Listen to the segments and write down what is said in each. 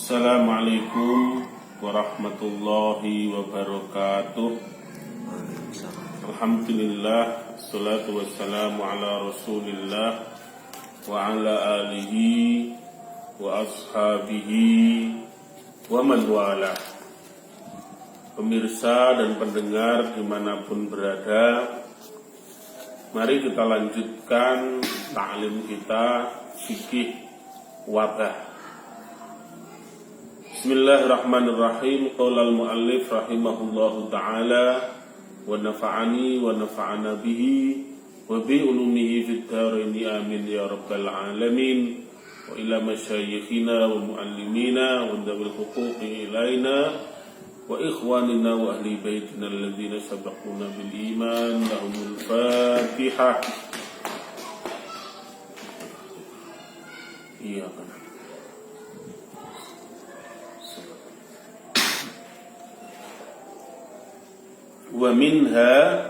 Assalamualaikum warahmatullahi wabarakatuh. Alhamdulillah, assalatu wassalamu ala rasulillah wa ala alihi wa ashabihi wa man wala. Pemirsa dan pendengar dimanapun berada, mari kita lanjutkan ta'lim kita fikih wabah. Bismillahirrahmanirrahim. Qala al-muallif rahimahullahu ta'ala wa nafa'ani wa nafa'ana bihi wa bi ulumihi fid dharaini amin ya rabbal alamin. Wa ila masyayikhina wa muallimina wa dhawil huquqi ilaina wa ikhwanina wa ahli baitina alladhina sabaquna bil iman. Lahumul Fatihah. Iya kan. Wa minha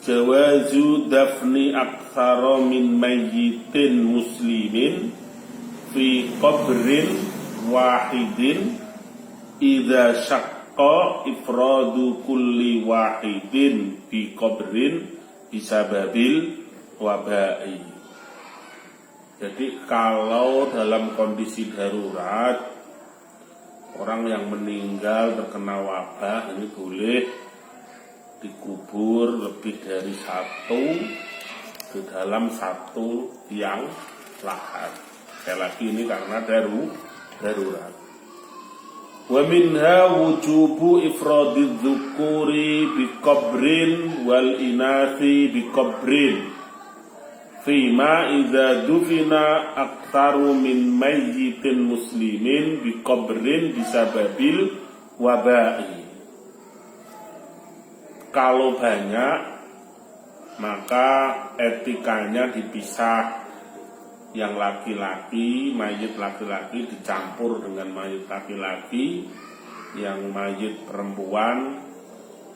jawazu dafni aktsara min mayyitin muslimin fi qabrin wahidin idza syaqqa ifradu kulli wahidin fi qabrin bisababil wabai. Jadi kalau dalam kondisi darurat orang yang meninggal terkena wabah ini boleh dikubur lebih dari satu di dalam satu tiang lahat. Sekali lagi ini karena darurat. Wa minha wujubu ifradidz dzukuri bi qabrin wal inathi bi qabrin fima idza dufina aktsaru min mayyitin muslimin bi qabrin bisababil wabai. Kalau banyak, maka etikanya dipisah. Yang laki-laki, mayit laki-laki dicampur dengan mayit laki-laki. Yang mayit perempuan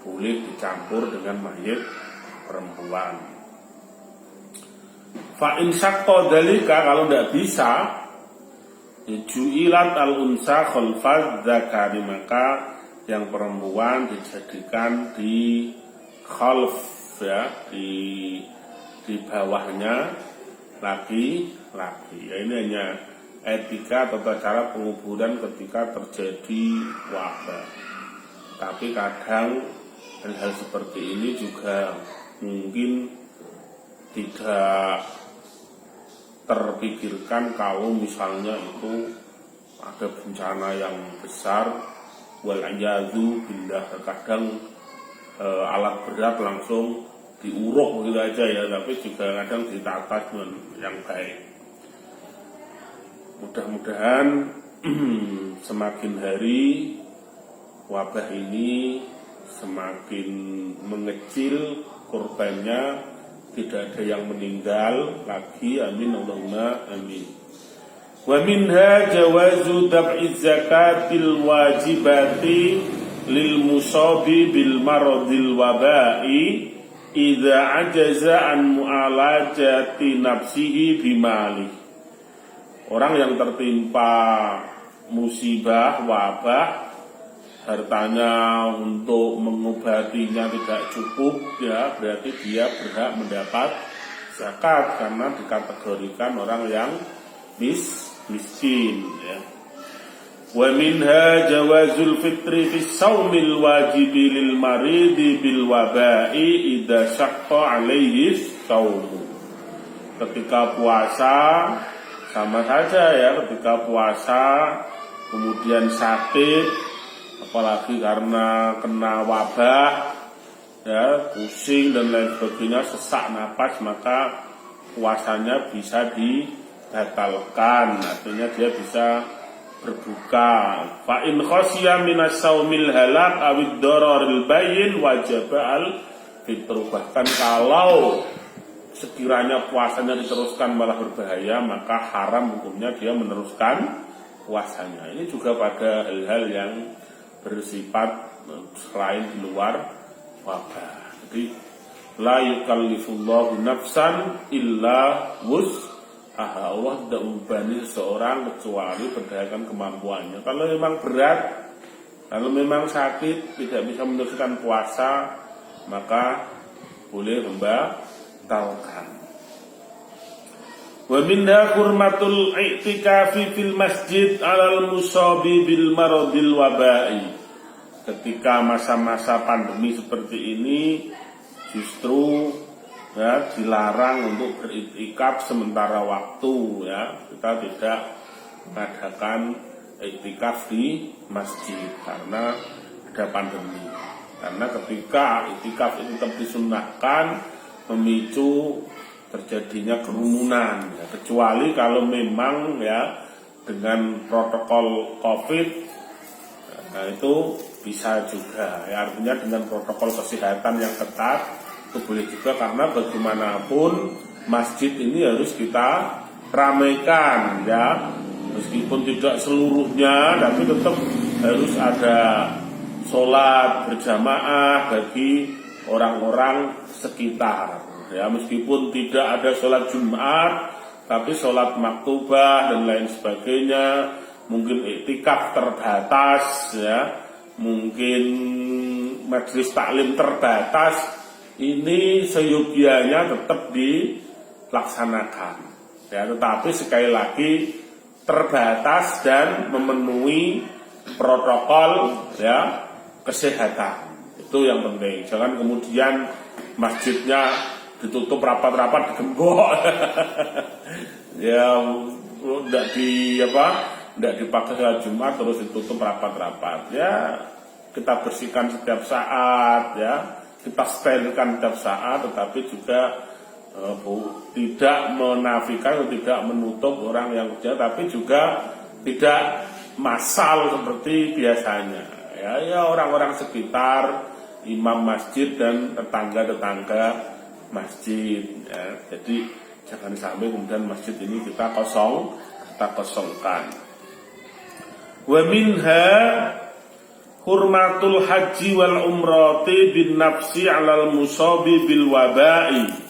boleh dicampur dengan mayit perempuan. Fa'in syaqqa dzalika, kalau tidak bisa, ju'ilat al-unsa khalfaz dzakari, maka yang perempuan dijadikan di khalf, ya, di bawahnya laki-laki. Ya, ini hanya etika atau cara penguburan ketika terjadi wabah. Tapi kadang hal seperti ini juga mungkin tidak terpikirkan kalau misalnya itu ada bencana yang besar. Wal-a'yadzu billah, kadang alat berat langsung diuruk gitu aja ya, tapi juga kadang ditata dengan yang baik. Mudah-mudahan semakin hari wabah ini semakin mengecil korbannya, tidak ada yang meninggal lagi, amin Allahumma amin. Wa minha jawazu dab'i zakatil wajibati lil musabi bil maradil wabai idza ajaza an mu'alajati nafsihi bimali. Orang yang tertimpa musibah wabah, hartanya untuk mengobatinya tidak cukup, ya berarti dia berhak mendapat zakat karena dikategorikan orang yang miskin, ya. Wa minha jawazul fitri fi shaumil wajibi lil maridi bil wabai idza syaqqa alaihi shaumu. Ketika puasa sama saja ya, ketika puasa kemudian sakit, apalagi karena kena wabah, ya, pusing dan lain sebagainya, sesak napas, maka puasanya bisa dibatalkan, artinya dia bisa berbuka. Fa in khasya minas saumil halak awid dararil bayyin wajaba al fitru. Bahkan kalau sekiranya puasanya diteruskan malah berbahaya, maka haram hukumnya dia meneruskan puasanya. Ini juga pada hal-hal yang bersifat selain di luar wabah. Jadi la yukallifullahu nafsan illa Allah tidak membebani seseorang kecuali berdasarkan kemampuannya. Kalau memang berat, kalau memang sakit, tidak bisa meneruskan puasa, maka boleh membatalkan. Wa minha hurmatul i'tikafi fil masjid 'alal musabi bil maradil wabai. Ketika masa-masa pandemi seperti ini, justru ya dilarang untuk beriktikaf sementara waktu, ya. Kita tidak mengadakan iktikaf di masjid karena ada pandemi. Karena ketika iktikaf itu tetap disunnahkan, memicu terjadinya kerumunan, ya. Kecuali kalau memang ya dengan protokol COVID, nah itu bisa juga, ya, artinya dengan protokol kesehatan yang ketat itu boleh juga, karena bagaimanapun masjid ini harus kita ramaikan, ya, meskipun tidak seluruhnya, tapi tetap harus ada sholat berjamaah bagi orang-orang sekitar. Ya, meskipun tidak ada sholat Jumat, tapi sholat maktubah dan lain sebagainya, mungkin iktikaf terbatas, ya, mungkin majelis taklim terbatas, ini seyogianya tetap dilaksanakan. Ya, tetapi sekali lagi terbatas dan memenuhi protokol, ya, kesehatan. Itu yang penting. Jangan kemudian masjidnya ditutup rapat-rapat, digembok. Ya, enggak dipakai sholat Jumat terus ditutup rapat-rapat. Ya, kita bersihkan setiap saat, ya. Kita sterilkan setiap saat, tetapi juga tidak menafikan atau tidak menutup orang yang kerja, tapi juga tidak massal seperti biasanya. Ya, orang-orang sekitar, imam masjid dan tetangga-tetangga masjid, ya. Jadi jangan sampai kemudian masjid ini kita kosongkan. Wa minha hurmatul haji wal umrati bin nafsi 'alal musabi bil wabai.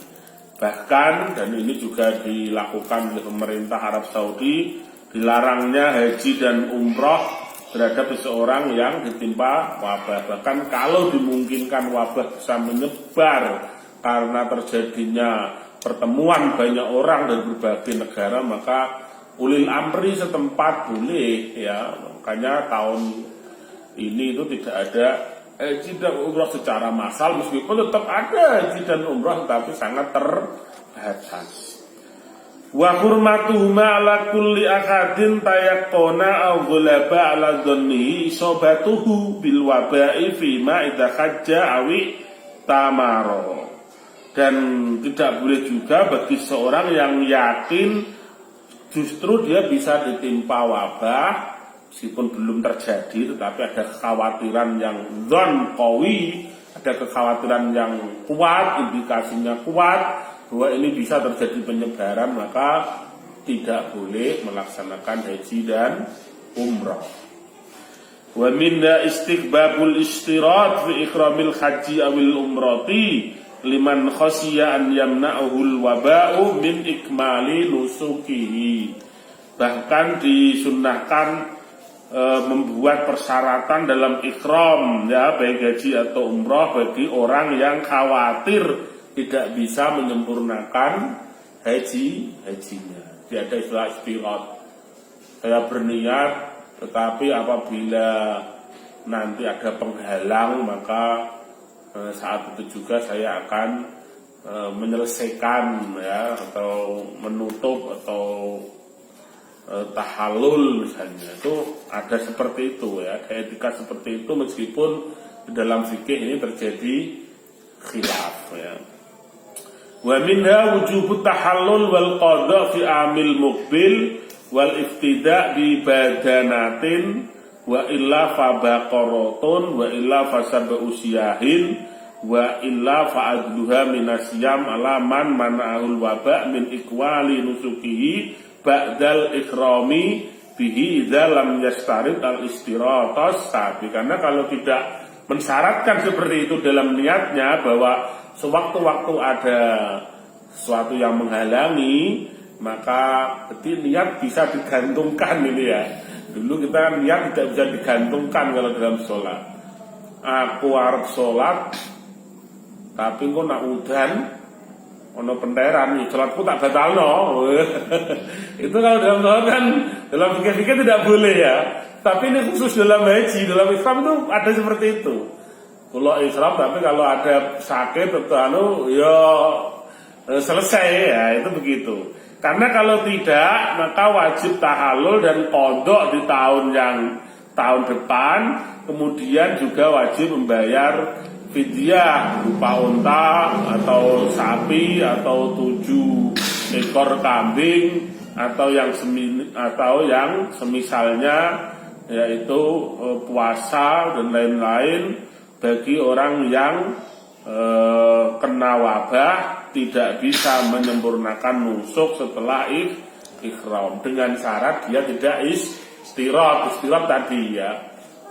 Bahkan, dan ini juga dilakukan oleh pemerintah Arab Saudi, dilarangnya haji dan umroh terhadap seseorang yang ditimpa wabah. Bahkan kalau dimungkinkan wabah bisa menyebar karena terjadinya pertemuan banyak orang dari berbagai negara, maka ulil amri setempat boleh, ya. Makanya tahun ini itu tidak ada haji dan umrah secara massal, meskipun tetap ada haji dan umrah, tapi sangat terbatas. Wa hurmatuhuma ala kulli akadin tayaqqona aw ghulaba ala dhannihi isobatuhu bil waba'i fima idza hajja awi tamaro. Dan tidak boleh juga bagi seorang yang yakin justru dia bisa ditimpa wabah meskipun belum terjadi, tetapi ada kekhawatiran yang dzon qawi, ada kekhawatiran yang kuat, indikasinya kuat bahwa ini bisa terjadi penyebaran, maka tidak boleh melaksanakan haji dan umrah. Wa minna istighbabul istirat fi ikramil haji awil umrati liman khasiya an yamna'uhul waba'u min ikmali nusukihi. Bahkan disunnahkan membuat persyaratan dalam ikram, ya, baik haji atau umrah, bagi orang yang khawatir tidak bisa menyempurnakan hajinya. Jadi ada istilah istirat. Saya berniat, tetapi apabila nanti ada penghalang, maka saat itu juga saya akan menyelesaikan, ya, atau menutup atau tahallul misalnya. Itu ada seperti itu, ya, ada etika seperti itu, meskipun di dalam fikih ini terjadi khilaf, ya. Wa minha wujubut tahallul wal qada fi amil muqbil wal iftida bi badanatin wa illa fa baqaratun wa illa fa sab'u siyahin wa illa fa adluha minasyam ala man mana'ul waba' min ikwali nusukihi ba'dal ikrami bihi idza lam yastarid al istiratas sabi. Karena kalau tidak mensyaratkan seperti itu dalam niatnya, bahwa sewaktu-waktu ada sesuatu yang menghalangi, maka berarti niat bisa digantungkan ini ya. Dulu kita niat tidak bisa digantungkan kalau dalam sholat. Aku arep sholat, tapi kok nak udan, ono penteran nih, sholatku tak batalno. Itu kalau dalam sholat kan, dalam fikih tidak boleh ya. Tapi ini khusus dalam haji, dalam Islam itu ada seperti itu. Kalau Islam, tapi kalau ada sakit atau ya selesai ya, itu begitu. Karena kalau tidak, maka wajib tahallul dan qadha di tahun depan, kemudian juga wajib membayar fidyah berupa unta atau sapi atau 7 ekor kambing atau yang semisalnya, yaitu puasa dan lain-lain bagi orang yang kena wabah tidak bisa menyempurnakan nusuk setelah ihram dengan syarat dia tidak istirahat tadi ya.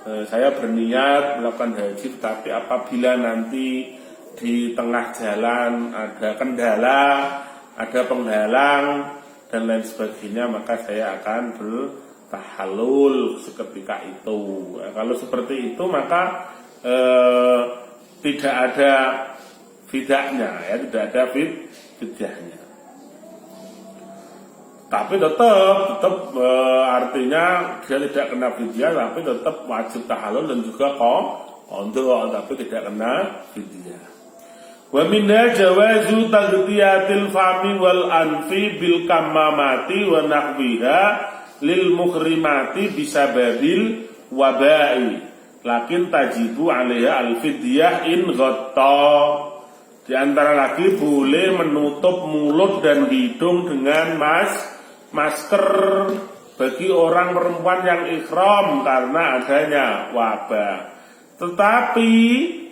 Saya berniat melakukan haji, tapi apabila nanti di tengah jalan ada kendala, ada penghalang dan lain sebagainya, maka saya akan bertahallul seketika itu. Kalau seperti itu maka tidak ada fidyahnya ya, tidak ada fidyahnya. Tapi tetap artinya dia tidak kena fidyah, tapi tetap wajib tahallul dan juga qadha, tapi tidak kena fidyah. Wa minna jawazu taghtiyatil fami wal anfi bil kammamati wa nahwiha lil muhrimati bisababil wabai. Lakin tajibu alaiha al fidyah in ghatta. Di antara lagi boleh menutup mulut dan hidung dengan masker bagi orang perempuan yang ihram karena adanya wabah. Tetapi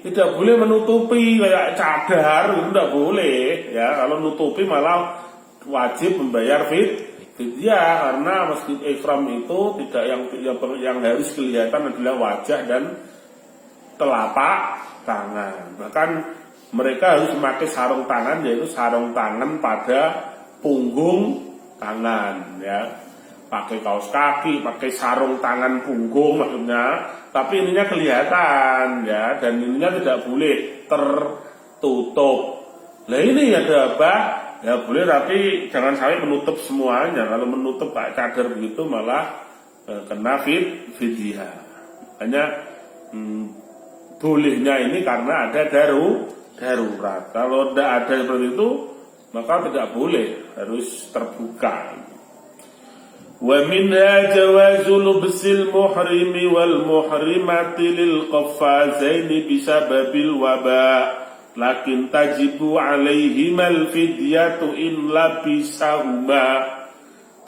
tidak boleh menutupi kayak cadar, itu tidak boleh ya. Kalau nutupi malah wajib membayar fidyah, karena meski ihram itu tidak yang harus kelihatan adalah wajah dan telapak tangan. Bahkan mereka harus memakai sarung tangan, yaitu sarung tangan pada punggung tangan ya. Pakai kaos kaki, pakai sarung tangan punggung maksudnya, tapi ininya kelihatan ya, dan ininya tidak boleh tertutup. Nah ini ada apa? Ya boleh, tapi jangan sampai menutup semuanya. Kalau menutup kayak cadar begitu malah kena fidyah. Hanya bolehnya ini karena ada darurat. Kalau tidak ada seperti itu, maka tidak boleh, harus terbuka. Wa minha jawazu lubsil muhrimi wal muhrimati lil qaffazaini bisababil waba, lakin tajibu alaihimal fidyatu in labisahuma.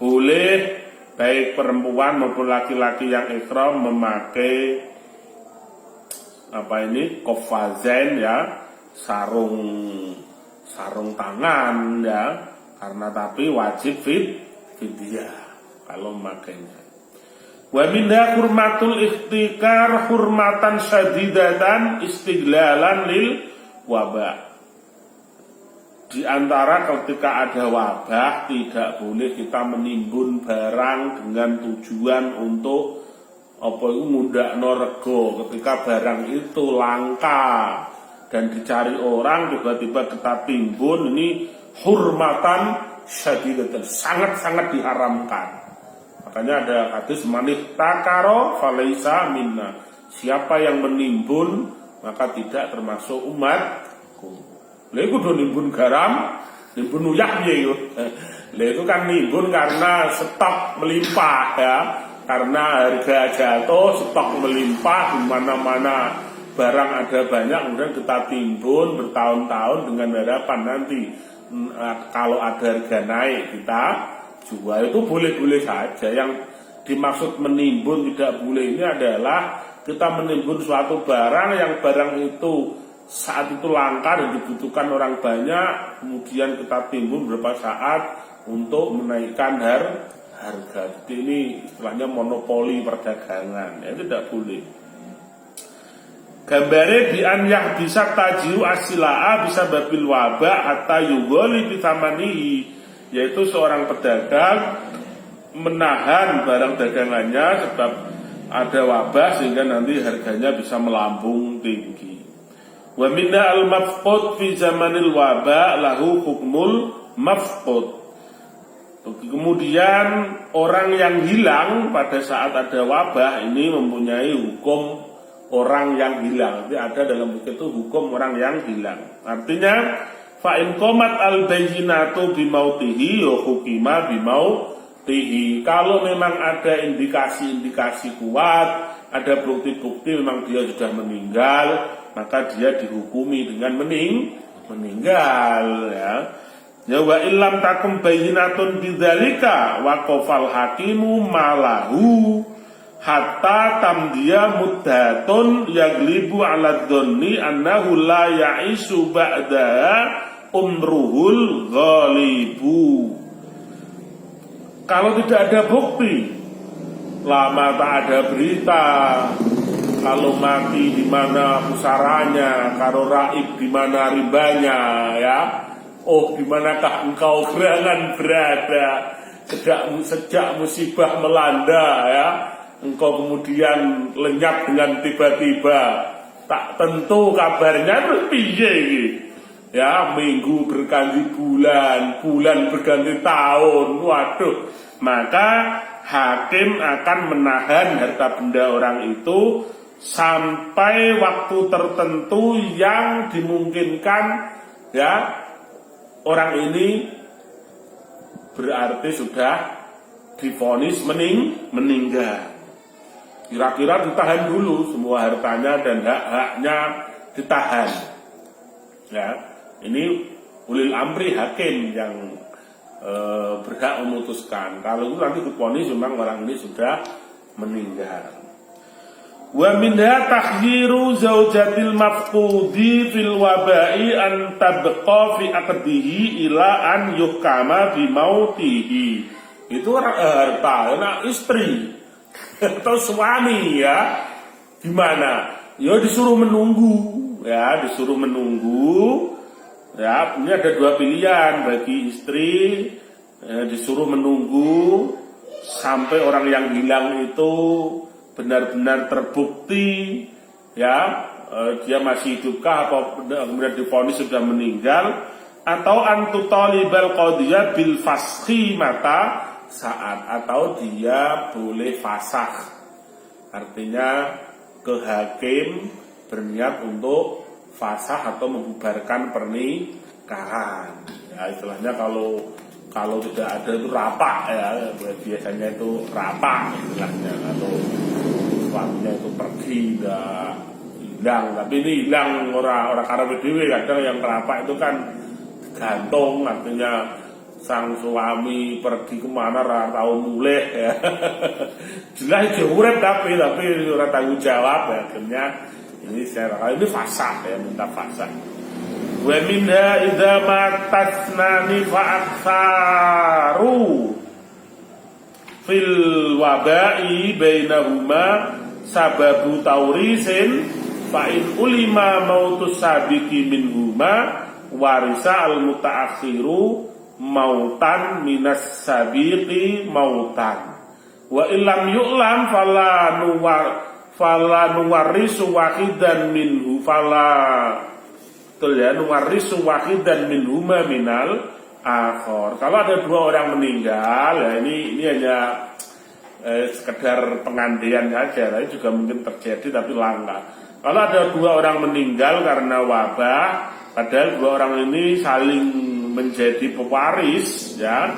Boleh baik perempuan maupun laki-laki yang ihram memakai qaffazain ya, sarung tangan ya, karena tapi wajib fidyah kalau memakainya. Wa minha hurmatul ikhtikar hurmatan syadidatan istiglalan lil wabah. Di antara ketika ada wabah tidak boleh kita menimbun barang dengan tujuan untuk ngundakno rego. Ketika barang itu langka dan dicari orang, tiba-tiba kita timbun, ini hurmatan syadidatan, sangat-sangat diharamkan. Makanya ada hadis manih takaro falaisa minna, siapa yang menimbun maka tidak termasuk umatku. Lha iku do nimbun garam, nimbun uyah piye iku. Lha itu kan nimbun karena stok melimpah ya, karena harga jatuh, stok melimpah di mana-mana. Barang ada banyak, kemudian kita timbun bertahun-tahun dengan harapan nanti kalau ada harga naik kita jual. Itu boleh-boleh saja. Yang dimaksud menimbun tidak boleh ini adalah kita menimbun suatu barang yang barang itu saat itu langka dan dibutuhkan orang banyak, kemudian kita timbun beberapa saat untuk menaikkan harga. Jadi ini istilahnya monopoli perdagangan, ya tidak boleh. Gambare bi an yah bisa tajiu asilaa bisa babil wabah atau yugoli bitamanihi, yaitu seorang pedagang menahan barang dagangannya sebab ada wabah sehingga nanti harganya bisa melambung tinggi. Wa minna al-mafqud fi zamanil waba lahu hukmul mafqud. Kemudian orang yang hilang pada saat ada wabah ini mempunyai hukum orang yang hilang. Jadi ada dalam buku itu hukum orang yang hilang. Artinya fa in qomat al-bayyinatu bimautihi ya hukima bimautihi. Kalau memang ada indikasi-indikasi kuat, ada bukti-bukti memang dia sudah meninggal, maka dia dihukumi dengan meninggal ya. Ya wa illam takum bayyinatun bidzalika waqafal hakimu malahu hatta tamdiya muddatun yaglibu ala dhanni annahu la ya'isu ba'daha umruhul ghalibu. Kalau tidak ada bukti, lama tak ada berita, kalau mati di mana pusaranya, kalau raib di mana ribanya, ya. Oh, di manakah engkau gerangan berada sejak musibah melanda, ya. Engkau kemudian lenyap dengan tiba-tiba, tak tentu kabarnya terus piye iki. Ya, minggu berganti bulan, bulan berganti tahun. Waduh, maka hakim akan menahan harta benda orang itu sampai waktu tertentu yang dimungkinkan, ya, orang ini berarti sudah divonis meninggal. Kira-kira ditahan dulu semua hartanya dan hak-haknya ditahan. Ya, ini ulil amri hakim yang berhak memutuskan. Kalau itu nanti divonis memang orang ini sudah meninggal. Wa minha takhyiru zaujatil mafqudi fil wabai an tabqa fi aqdihi ila an yuhkama bi mautihi. Itu harta anak istri atau suami, ya. Gimana? Ya disuruh menunggu, ya, disuruh menunggu. Ya, ini ada dua pilihan bagi istri, disuruh menunggu sampai orang yang hilang itu benar-benar terbukti, ya, dia masih hidupkah atau kemudian divonis sudah meninggal, atau antu talibal qadiyah bil fashi mata saat, atau dia boleh fasakh, artinya ke hakim berniat untuk fasakh atau membubarkan pernikahan. Ya, istilahnya kalau tidak ada itu rapak, ya, biasanya itu rapak istilahnya, atau suaminya itu pergi enggak hilang, tapi ini hilang orang karena dewe. Kadang yang rapak itu kan gantung, artinya sang suami pergi kemana tahu mulih, ya. Jelas dia urip tapi ora tanggung jawab, ya. Akhirnya ini ini fasakh, ya, minta fasakh. Wa minha idza matasnani fa aktsaru fil wabai bainahuma sababu taurisin fa in ulima mautus sabiqi minhuma warisa al mutaakhiru mautan minas sabiqi mautan wa illam yu'lam fala nuwarisu wahidan minhu nuwarisu wahidan minhuma minal akhor. Kalau ada dua orang meninggal, ya, ini hanya sekedar pengandaian saja, tapi juga mungkin terjadi tapi langka. Kalau ada dua orang meninggal karena wabah, padahal dua orang ini saling menjadi pewaris, ya.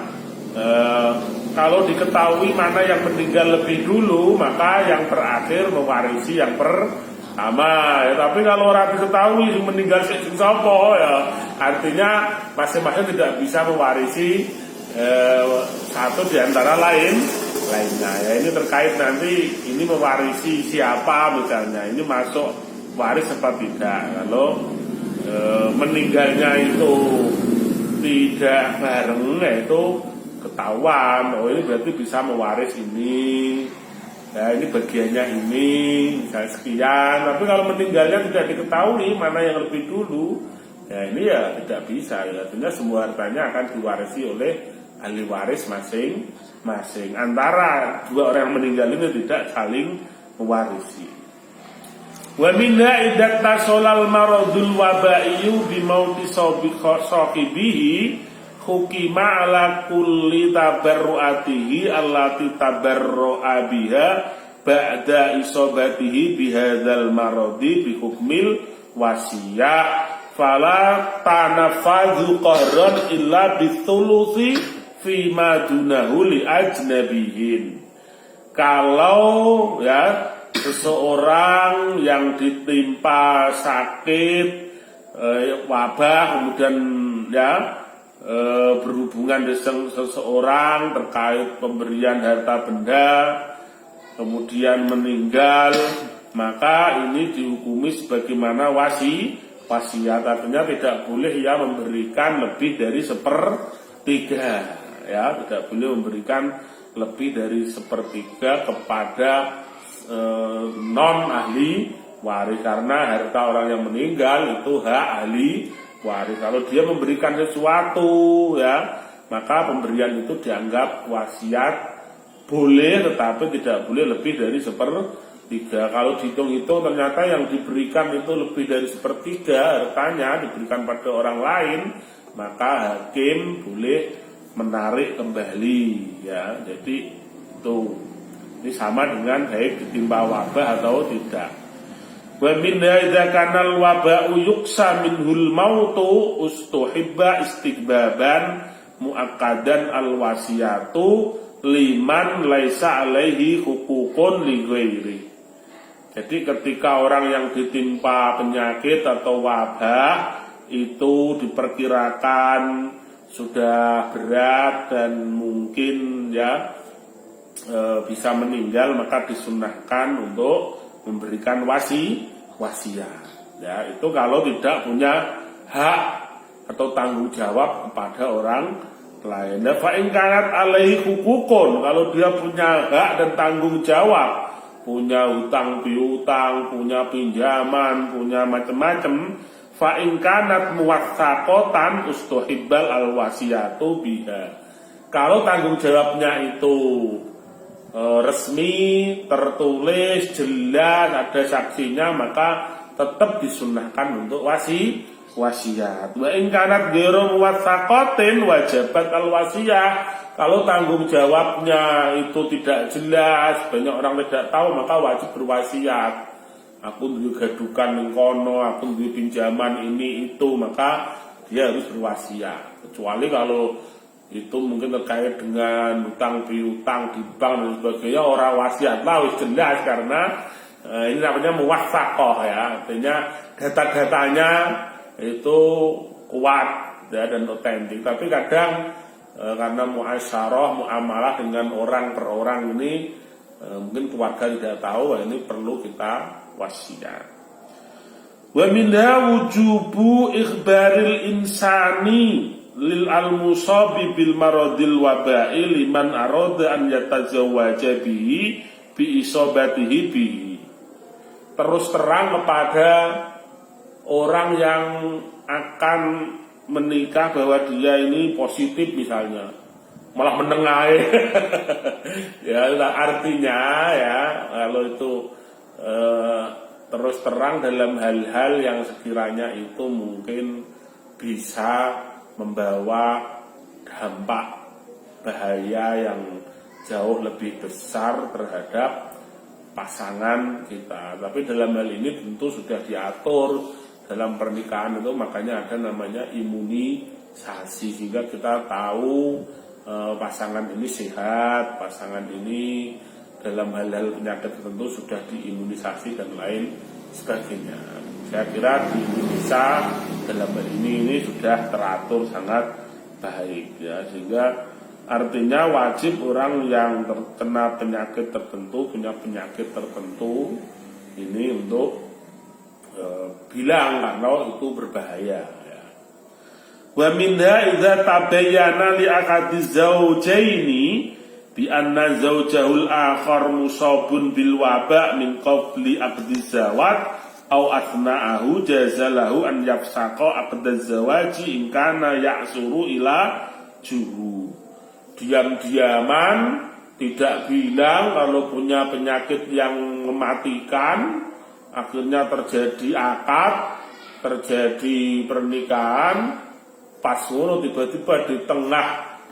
Kalau diketahui mana yang meninggal lebih dulu, maka yang terakhir mewarisi yang pertama. Ya, tapi kalau orang diketahui meninggal sing sapa, ya, artinya masing-masing tidak bisa mewarisi satu di antara lainnya. Ya, ini terkait nanti ini mewarisi siapa misalnya, ini masuk waris apa tidak. Kalau meninggalnya itu tidak bareng, itu ketahuan, oh ini berarti bisa mewaris ini, ya ini bagiannya ini, misalnya sekian. Tapi kalau meninggalnya tidak diketahui mana yang lebih dulu, ya ini ya tidak bisa, ya. Artinya semua hartanya akan diwarisi oleh ahli waris masing-masing. Antara dua orang yang meninggal ini tidak saling mewarisi. Wa minha idza tasolal maradul wabaiyu bi mauti sahibihi hukima ala kulli tabarruatihi allati tabarru'a biha ba'da isobatihi bihadzal maradi bi hukmil wasiyah fala tanafadhu qahran illa bithuluthi fi ma dunahu li ajnabihin. Kalau ya seseorang yang ditimpa sakit wabah kemudian ya berhubungan dengan seseorang terkait pemberian harta benda kemudian meninggal, maka ini dihukumi sebagaimana wasiat, artinya tidak boleh ya memberikan lebih dari sepertiga, ya tidak boleh memberikan lebih dari sepertiga kepada non ahli waris, karena harta orang yang meninggal itu hak ahli waris. Kalau dia memberikan sesuatu ya, maka pemberian itu dianggap wasiat, boleh tetapi tidak boleh lebih dari sepertiga. Kalau dihitung-hitung ternyata yang diberikan itu lebih dari sepertiga hartanya diberikan pada orang lain, maka hakim boleh menarik kembali ya. Jadi itu ini sama dengan baik ditimpa wabah atau tidak. Wa minha idza kana al-waba'u yuksa minhul mautu ustuhibba istighbaban muakkadan al-wasiyatu liman laisa alaihi hukukun li ghairi. Jadi ketika orang yang ditimpa penyakit atau wabah itu diperkirakan sudah berat dan mungkin ya bisa meninggal, maka disunahkan untuk memberikan wasiat. Ya, itu kalau tidak punya hak atau tanggung jawab kepada orang lain. Fa in kanat alaihi hukukun, kalau dia punya hak dan tanggung jawab, punya hutang piutang, punya pinjaman, punya macam-macam, fa in kanat muwaththaqatan ustuhibbal alwasiyatu biha. Kalau tanggung jawabnya itu resmi, tertulis, jelas, ada saksinya, maka tetap disunahkan untuk wasiat. Wa in kanat ghairu muwaththaqatin wajabat al-wasiyah. Kalau tanggung jawabnya itu tidak jelas, banyak orang tidak tahu, maka wajib berwasiat. Aku juga gadukan ning kono, aku duwe pinjaman ini itu, maka dia harus berwasiat. Kecuali kalau itu mungkin terkait dengan hutang piutang di bank dan sebagainya, orang wasiat lah wis jelas, karena ini namanya muwaththaqah ya, artinya data-datanya itu kuat ya, dan otentik. Tapi kadang karena muasyarah, muamalah dengan orang per orang ini mungkin keluarga tidak tahu, ini perlu kita wasiat. Wa minha wujubu ikhbaril insani lil al-musabi bil maradil wabai liman arada an yatazawwaja bihi bi isobatihi bihi. Terus terang kepada orang yang akan menikah bahwa dia ini positif misalnya, malah menengahi. Ya, artinya ya kalau itu terus terang dalam hal-hal yang sekiranya itu mungkin bisa membawa dampak bahaya yang jauh lebih besar terhadap pasangan kita. Tapi dalam hal ini tentu sudah diatur dalam pernikahan itu, makanya ada namanya imunisasi, sehingga kita tahu pasangan ini sehat, pasangan ini dalam hal-hal penyakit tertentu sudah diimunisasi dan lain sebagainya. Saya kira di Indonesia dalam hal ini sudah teratur sangat baik ya, sehingga artinya wajib orang yang terkena penyakit tertentu, punya penyakit tertentu ini untuk bilang kalau itu berbahaya ya. Wa minha idza tabayyana li akadiz zawjaini bi anna zawjahul akhar musabun bil waba min qabli aqdiz zawaj au athna'ahu jazalahu an yafsaqa aqdaz zawaji in kana ya'suru ila juhu. diam-diaman, tidak bilang kalau punya penyakit yang mematikan, akhirnya terjadi akad, terjadi pernikahan, pas ngono tiba-tiba di tengah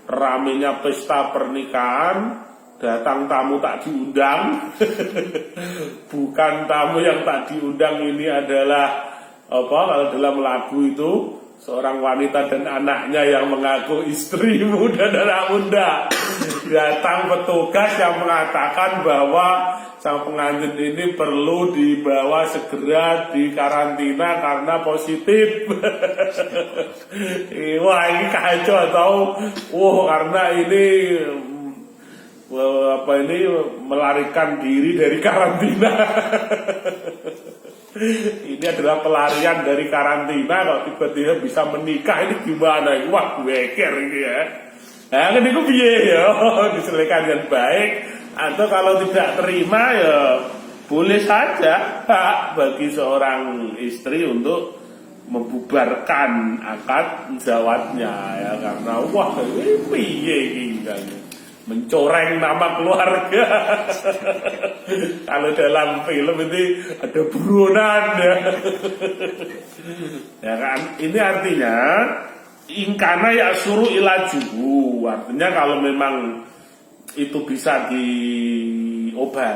ramenya pesta pernikahan datang tamu tak diundang. Bukan tamu yang tak diundang ini adalah apa, kalau dalam lagu itu seorang wanita dan anaknya yang mengaku istrimu dan anak muda. Datang petugas yang mengatakan bahwa sang pengantin ini perlu dibawa segera di karantina karena positif. Wah, ini kacau atau karena ini melarikan diri dari karantina. Ini adalah pelarian dari karantina, kalau tiba-tiba bisa menikah ini gimana? Wah, weker ini ya. Nah, kan itu piye ya, diselesaikan dengan baik. Atau kalau tidak terima ya boleh saja hak bagi seorang istri untuk membubarkan akad zawatnya ya, karena wah ini piye ini kan, mencoreng nama keluarga. Kalau dalam film ini ada buronan ya. Ya kan, ini artinya ingkana ya suruh ilajuhu, artinya kalau memang itu bisa diobati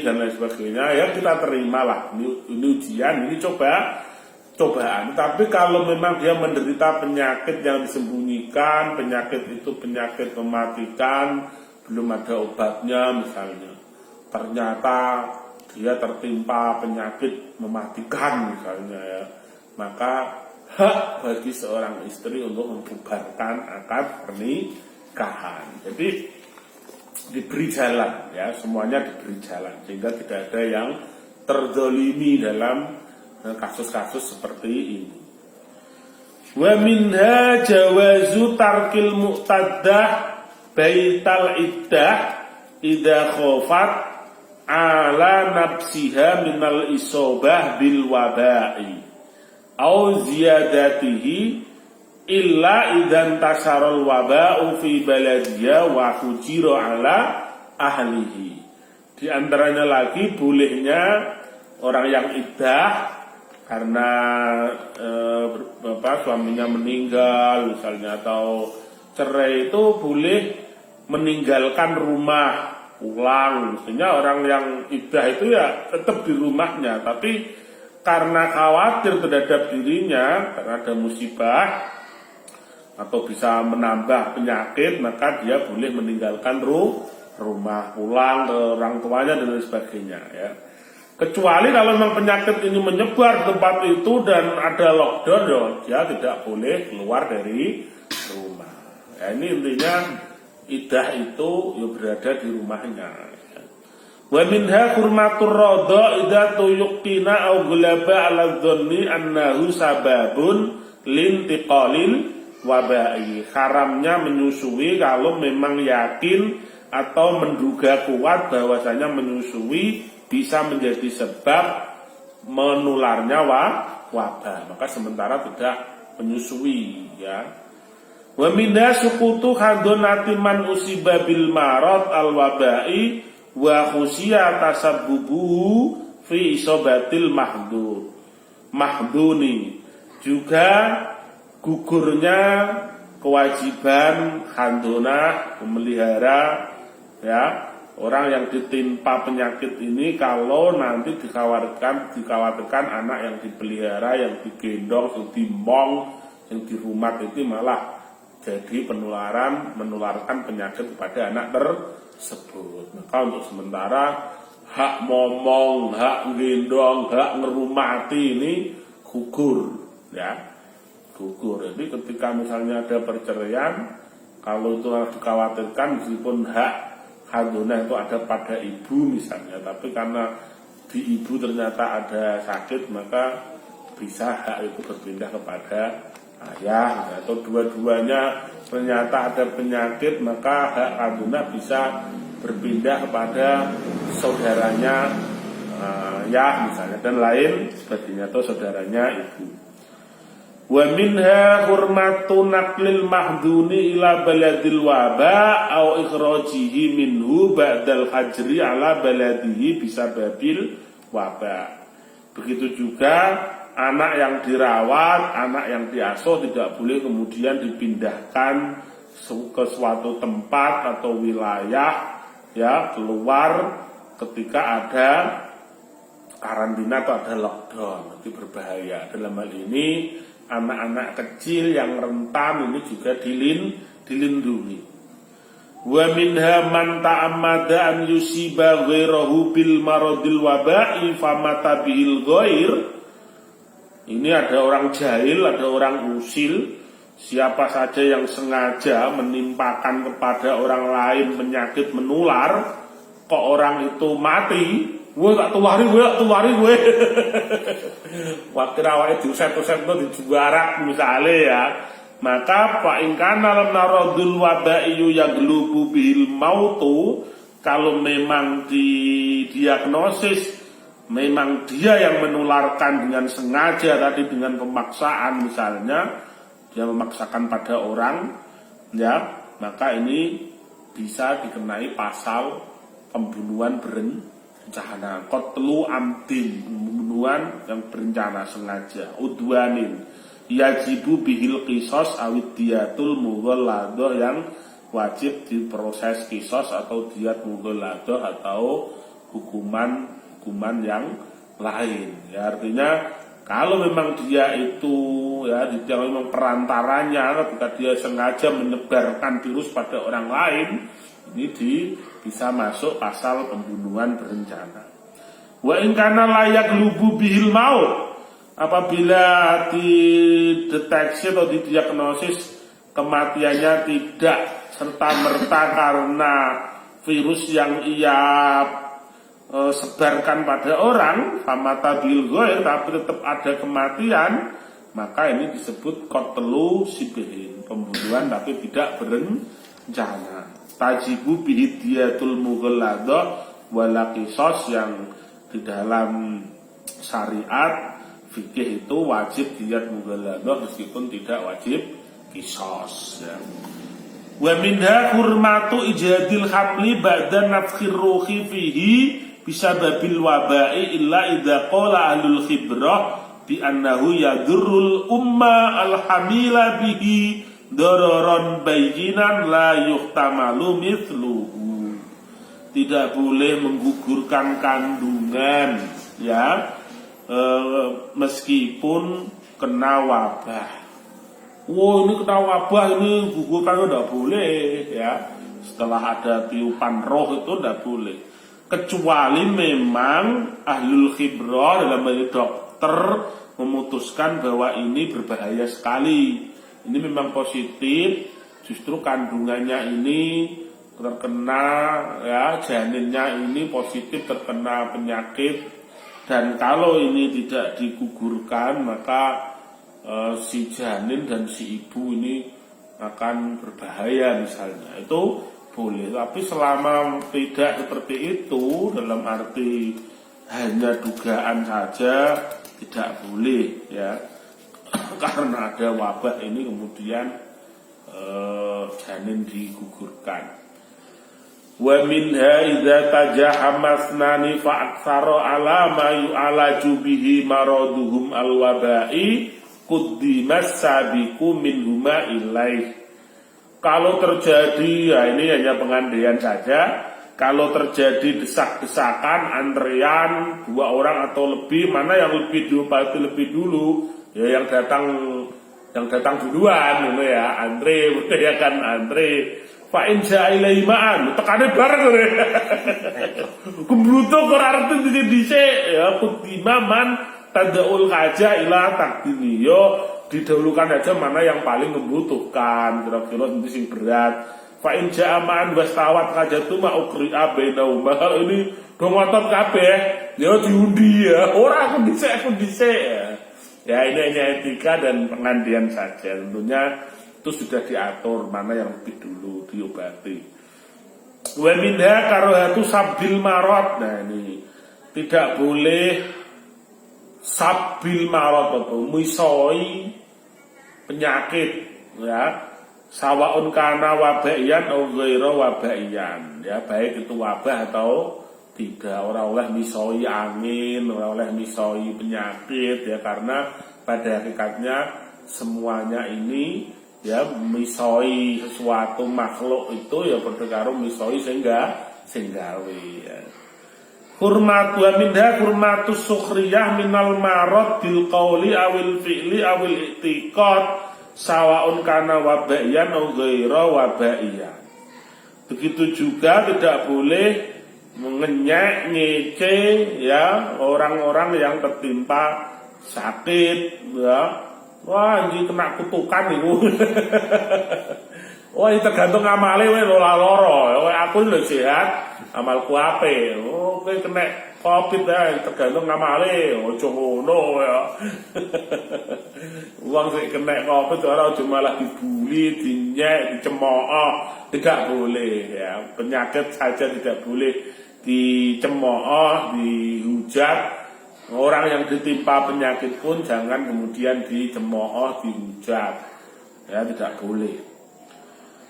dan lain sebagainya ya kita terimalah, ini ujian, ini cobaan. Tapi kalau memang dia menderita penyakit yang disembunyikan, penyakit itu penyakit mematikan, belum ada obatnya misalnya, ternyata dia tertimpa penyakit mematikan misalnya ya, maka hak bagi seorang istri untuk membubarkan akad pernikahan. Jadi diberi jalan ya, semuanya diberi jalan sehingga tidak ada yang terzalimi dalam kasus-kasus seperti ini. Wa minha jawazu tarkil mu'taddah baital iddah idza khafat ala nafsiha minal isobah bil waba'i au ziyadatihi illa idzan tasarul waba'u fi baladiya wa hujira ala ahlihi. Di antaranya lagi bolehnya orang yang iddah karena suaminya meninggal misalnya atau cerai, itu boleh meninggalkan rumah, pulang. Mestinya orang yang iddah itu ya tetap di rumahnya, tapi karena khawatir terhadap dirinya karena ada musibah atau bisa menambah penyakit, maka dia boleh meninggalkan rumah, pulang ke orang tuanya dan lain sebagainya ya. Kecuali kalau memang penyakit ini menyebar di tempat itu dan ada lockdown, dia tidak boleh keluar dari rumah. Ya, ini intinya iddah itu ya berada di rumahnya. Wa minha hurmatur radha idza tuyqina aw gulaba ala dhanni annahu sababun lintiqalil wabai. Haramnya menyusui kalau memang yakin atau menduga kuat bahwasanya menyusui bisa menjadi sebab menularnya wabah, maka sementara tidak menyusui ya. Wa minha suqutu hadonati man usiba bil marad al wabai wa khusiya tasabbubu fi isobatil mahduni. Juga gugurnya kewajiban handonah memelihara ya orang yang ditimpa penyakit ini, kalau nanti dikhawatirkan anak yang dipelihara, yang digendong, yang dimong, yang dirumat itu malah jadi menularkan penyakit kepada anak tersebut. Maka untuk sementara hak momong, hak gendong, hak ngerumati ini gugur ya, gugur. Jadi ketika misalnya ada perceraian, kalau itu dikhawatirkan meskipun hak hadonah itu ada pada ibu misalnya, tapi karena di ibu ternyata ada sakit, maka bisa hak itu berpindah kepada ayah, atau dua-duanya ternyata ada penyakit, maka hak hadonah bisa berpindah kepada saudaranya ayah misalnya dan lain sebagainya, atau saudaranya ibu. Wa minha hurmatu naqlil mahduni ila baladil waba au ikhrajihi minhu ba'dal hajri ala baladihi bisababil waba. Begitu juga anak yang dirawat, anak yang diasuh tidak boleh kemudian dipindahkan ke suatu tempat atau wilayah ya keluar ketika ada karantina atau ada lockdown, itu berbahaya. Dalam hal ini anak-anak kecil yang rentan ini juga dilindungi. Wa minha man ta'ammada an yusiba ghairahu bil maradil waba'i famata bihil ghair. Ini ada orang jahil, ada orang usil. Siapa saja yang sengaja menimpakan kepada orang lain penyakit menular, kok orang itu mati, gue tak tuari gue. Waktu awalnya diuset-uset itu dijuarak misalnya ya. Maka fa in kana lam naradul waba'iyu yaglubu bihil mautu, kalau memang didiagnosis memang dia yang menularkan dengan sengaja tadi dengan pemaksaan misalnya, dia memaksakan pada orang ya, maka ini bisa dikenai pasal pembunuhan berencana, qatlu amdin, pembunuhan yang berencana sengaja, udwanin yajibu bihil qisas awid diyatul mughalladah, yang wajib diproses qisas atau diyat mughalladah atau hukuman yang lain ya. Artinya kalau memang dia itu ya dia memang perantaranya, ketika dia sengaja menyebarkan virus pada orang lain, ini bisa masuk pasal pembunuhan berencana. Wa in kana layak lubu bihil maut, apabila dideteksi atau didiagnosis kematiannya tidak serta-merta karena virus yang ia sebarkan pada orang, famata bil ghair, tapi tetap ada kematian, maka ini disebut qatlu sibihin, pembunuhan tapi tidak berencana. Tajibu bihidiyatul mughalladah wala qisas, yang di dalam syariat fikih itu wajib diyat mughalladah meskipun tidak wajib qisas ya. Wa minha hurmatu ijadil hamli ba'da nafkhir ruhi fihi bisababil waba'i illa idza qala ahlul khibrah bi annahu yadurrul umma alhamila bihi dararan bayyinan la yuhtamalu mithluhu. Tidak boleh menggugurkan kandungan ya, meskipun kena wabah. Wow, ini kena wabah, ini gugurkan tidak boleh ya. Setelah ada tiupan roh itu tidak boleh, kecuali memang ahlul khibrah dalam hal dokter memutuskan bahwa ini berbahaya sekali, ini memang positif, justru kandungannya ini terkena ya, janinnya ini positif terkena penyakit, dan kalau ini tidak digugurkan maka si janin dan si ibu ini akan berbahaya misalnya, itu boleh. Tapi selama tidak seperti itu, dalam arti hanya dugaan saja, tidak boleh ya. Karena ada wabah ini kemudian janin digugurkan. Wa minha idza tajahamasnani fa aktsara ala ma yu'alaju bihi maraduhum alwabai quddimas sabiqu minhuma ilaih. Kalau terjadi, ya ini hanya pengandaian saja, kalau terjadi desak-desakan, antrean 2 orang atau lebih, mana yang lebih dulu, ya yang datang duluan, gitu ya, antre, ya kan antre. Fa'in ja'ilai ma'an, tekannya bareng, kembrutuk arti dhisik ya, kutimaman tadaul kaja ila takdini, yo didahulukan aja mana yang paling membutuhkan, kira-kira nanti sing berat. Fa'in ja'aman wastawat kajatu ma'ukri'a bainahuma, ini dong ngotot kabeh ya diundi ya, orang aku dhisik ya. Ini hanya etika dan pengandian saja, tentunya itu sudah diatur mana yang lebih dulu diobati. Wa minha karohatu sabil marot, nah ini tidak boleh sabil marot atau misoi penyakit, ya. Sawaun kana wabaiyan atau ghaira wabaiyan, ya, baik itu wabah atau tidak. Orang oleh misoi angin, orang oleh misoi penyakit, ya, karena pada hakikatnya semuanya ini, ya, misoi sesuatu makhluk itu ya padha karo misoi sehingga gawe, ya. Hurmatu minha hurmatus sukhriyah minal marad bil qauli awil fi'li awil i'tiqad sawaun kana wabaiyan atau ghaira wabaiyan. Begitu juga tidak boleh mengenyek, ngece, ya, orang-orang yang tertimpa sakit, ya. Wah, ini kena kutukan itu. Wah, ini tergantung amale wae loro. Aku lho sehat, amalku ape. Oh, kowe kena Covid ya, tergantung amale, ojo ngono ya. Wong sing kena Covid ora aja malah dibuli, dinyek, dicemooh, tidak boleh, ya. Penyakit saja tidak boleh dicemooh, dihujat. Orang yang ditimpa penyakit pun jangan kemudian dicemooh, dihujat. Ya, tidak boleh.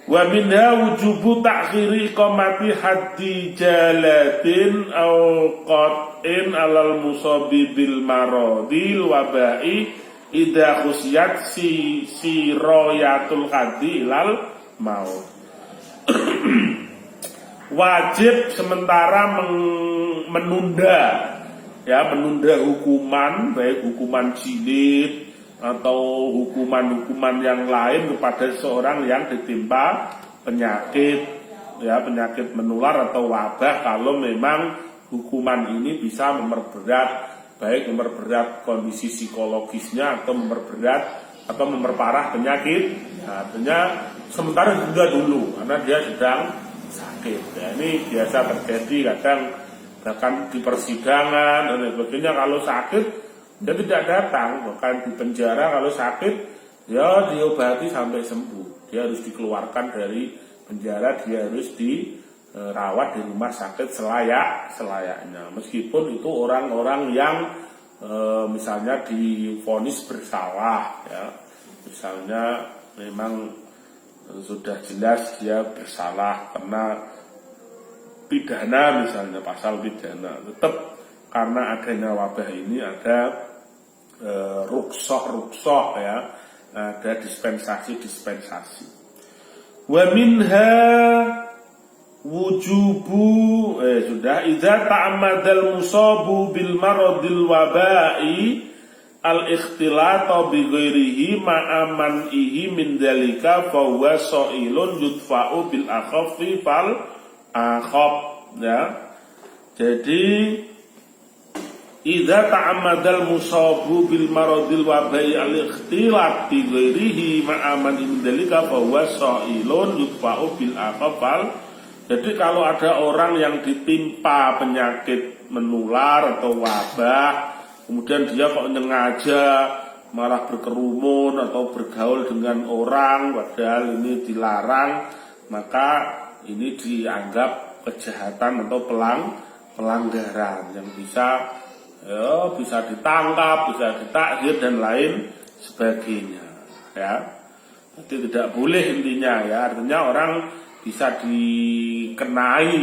Wa minha wujubu ta'khiri iqamati haddi jalatin aw qat'in alal musabi bil maradil wabai idza khusiyat si royatul haddi ilal maut. Wajib sementara menunda, ya, menunda hukuman, baik hukuman jilid atau hukuman-hukuman yang lain kepada seorang yang ditimpa penyakit, ya, penyakit menular atau wabah, kalau memang hukuman ini bisa memperberat, baik memperberat kondisi psikologisnya atau memperberat atau memperparah penyakit. Nah, artinya sementara juga dulu karena dia sedang sakit, ya. Ini biasa terjadi kadang bahkan di persidangan dan sebagainya. Kalau sakit dia tidak datang, bahkan di penjara kalau sakit ya diobati sampai sembuh. Dia harus dikeluarkan dari penjara, dia harus dirawat di rumah sakit selayaknya. Meskipun itu orang-orang yang misalnya divonis bersalah, ya, misalnya memang sudah jelas dia bersalah karena pidana, misalnya pasal pidana, tetap karena adanya wabah ini ada ruksoh, ya, ada dispensasi. Wa minha wujubu sudah idza ta'ammadal musabu bil maradil wabai al ikhtilata bi ghairihi ma'aman ihi min dalika fa huwa sa'ilun yudfa'u bil akhaffi fal akhaf, ya. Jadi idza ta'ammadal musabu bil maradil wabai al ikhtilat bi ghairihi ma'aman min dalika fa huwa sa'ilun yudfa'u bil akhafal. Jadi kalau ada orang yang ditimpa penyakit menular atau wabah, kemudian dia kok sengaja malah berkerumun atau bergaul dengan orang padahal ini dilarang, maka ini dianggap kejahatan atau pelanggaran yang bisa ditangkap, bisa ditakhir dan lain sebagainya, ya. Jadi tidak boleh intinya, ya. Artinya orang bisa dikenai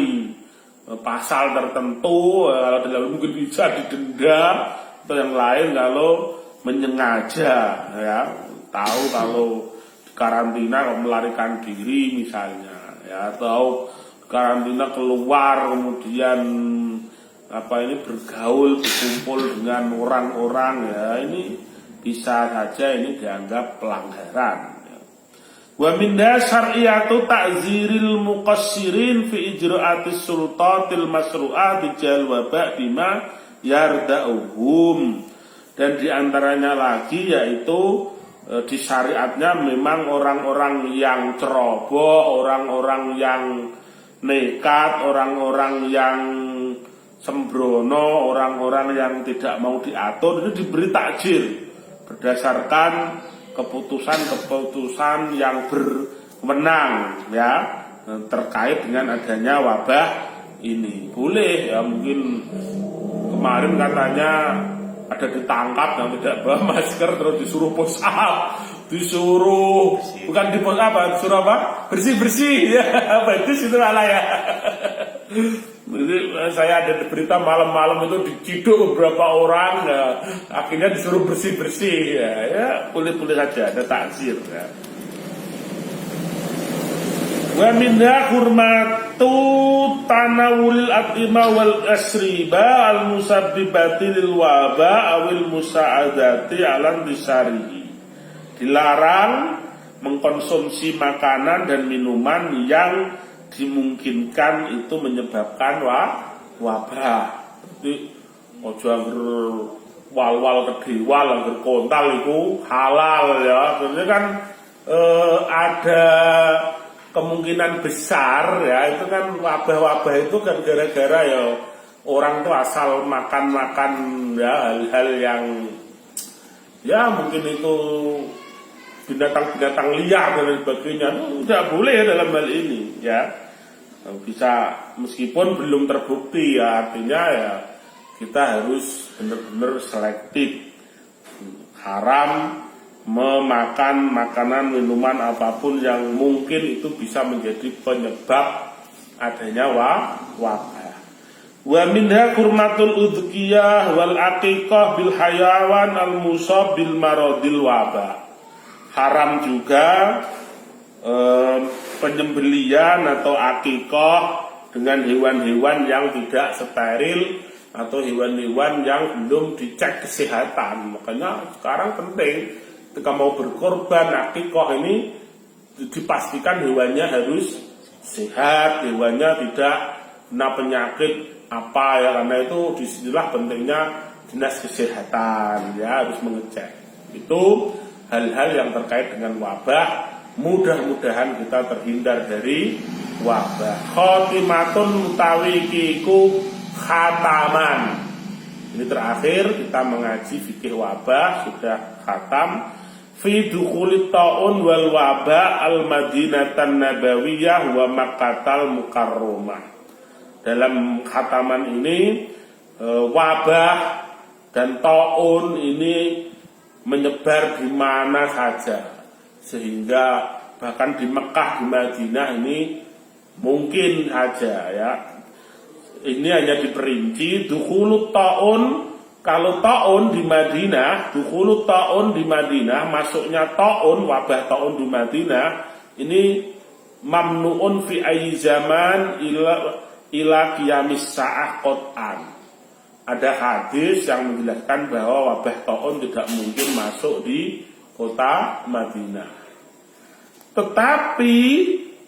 pasal tertentu, kalau tidak mungkin bisa didenda atau yang lain kalau menyengaja, ya. Tahu kalau karantina kalau melarikan diri misalnya, ya, atau karantina keluar kemudian bergaul, berkumpul dengan orang-orang, ya, ini bisa saja ini dianggap pelanggaran, ya. Wa minha syar'iyatu ta'ziril muqassirin fi ijra'atis sultatil masru'ah bijal waba bima yarda'uhum. Dan diantaranya lagi yaitu di syariatnya memang orang-orang yang ceroboh, orang-orang yang nekat, orang-orang yang sembrono, orang-orang yang tidak mau diatur itu diberi takjir berdasarkan keputusan yang berwenang, ya, terkait dengan adanya wabah ini. Boleh, ya, mungkin kemarin katanya ada ditangkap yang tidak bawa masker terus disuruh push up. disuruh bukan disuruh apa? Bersih ya, bagus itu malah ya. Jadi saya ada berita malam-malam itu diciduk beberapa orang, ya, akhirnya disuruh bersih ya boleh saja ada takzir ya. Wa minha hurmatu tanawul atima wal asriba al musabbibati lil waba awil musa'adati alan disarihi. Dilarang mengkonsumsi makanan dan minuman yang dimungkinkan itu menyebabkan wabah. Jadi ojo angger wal-wal kedewal angger kontal itu halal ya. Sebenarnya kan ada kemungkinan besar ya, itu kan wabah-wabah itu kan gara-gara ya orang tuh asal makan ya hal-hal yang ya mungkin itu binatang-binatang liar dan sebagainya. Tidak boleh dalam hal ini ya, bisa meskipun belum terbukti ya, artinya ya kita harus benar-benar selektif, haram memakan makanan minuman apapun yang mungkin itu bisa menjadi penyebab adanya wabah. Wa minha kurmatul udhiyah wal aqiqah bil hayawan al musab bil maradil wabah. Haram juga penyembelian atau aqiqah dengan hewan-hewan yang tidak steril atau hewan-hewan yang belum dicek kesehatan. Makanya sekarang penting ketika mau berkorban aqiqah ini dipastikan hewannya harus sehat, hewannya tidak kena penyakit apa ya, karena itu disinilah pentingnya dinas kesehatan ya harus mengecek. Itu hal-hal yang terkait dengan wabah. Mudah-mudahan kita terhindar dari wabah. Khotimatun utawi kiku khataman. Ini terakhir kita mengaji fikih wabah, sudah khatam. Fi dukhulit ta'un wal waba al madinatan nabawiyah wa makkatal mukarramah. Dalam khataman ini wabah dan ta'un ini menyebar di mana saja, sehingga bahkan di Mekah, di Madinah ini mungkin saja ya. Ini hanya diperinci dukhulut ta'un. Kalau ta'un di Madinah, dukhulut ta'un di Madinah, masuknya ta'un, wabah ta'un di Madinah, ini mamnu'un fi ayyi zaman ila qiyamis sa'ah qot'an. Ada hadis yang menjelaskan bahwa wabah ta'un tidak mungkin masuk di kota Madinah. Tetapi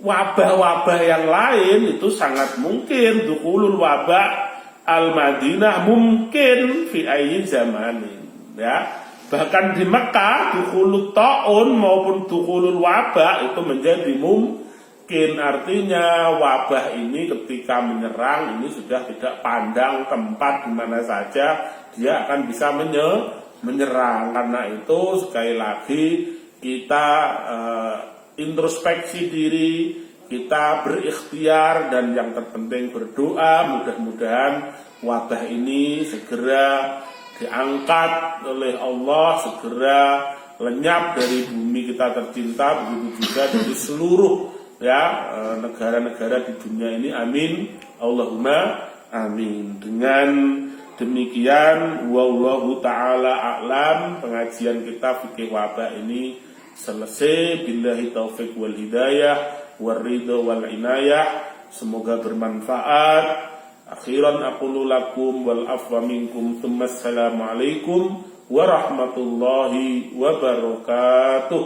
wabah-wabah yang lain itu sangat mungkin. Dukhulul wabah al-Madinah mungkin fi ayyi zamanin ya. Bahkan di Mekah dukhulut ta'un maupun dukhulul wabah itu menjadi mungkin. Artinya wabah ini ketika menyerang ini sudah tidak pandang tempat di mana saja dia akan bisa menyerang. Karena itu sekali lagi kita introspeksi diri, kita berikhtiar, dan yang terpenting berdoa. Mudah-mudahan wabah ini segera diangkat oleh Allah, segera lenyap dari bumi kita tercinta, begitu juga dari seluruh ya negara-negara di dunia ini. Amin, Allahumma amin. Dengan demikian wallahu ta'ala a'lam, pengajian kita fikih wabah ini selesai. Billahi taufik wal hidayah warridho wal inayah. Semoga bermanfaat. Akhiran aqulu lakum wal afwa minkum. Assalamualaikum warahmatullahi wabarakatuh.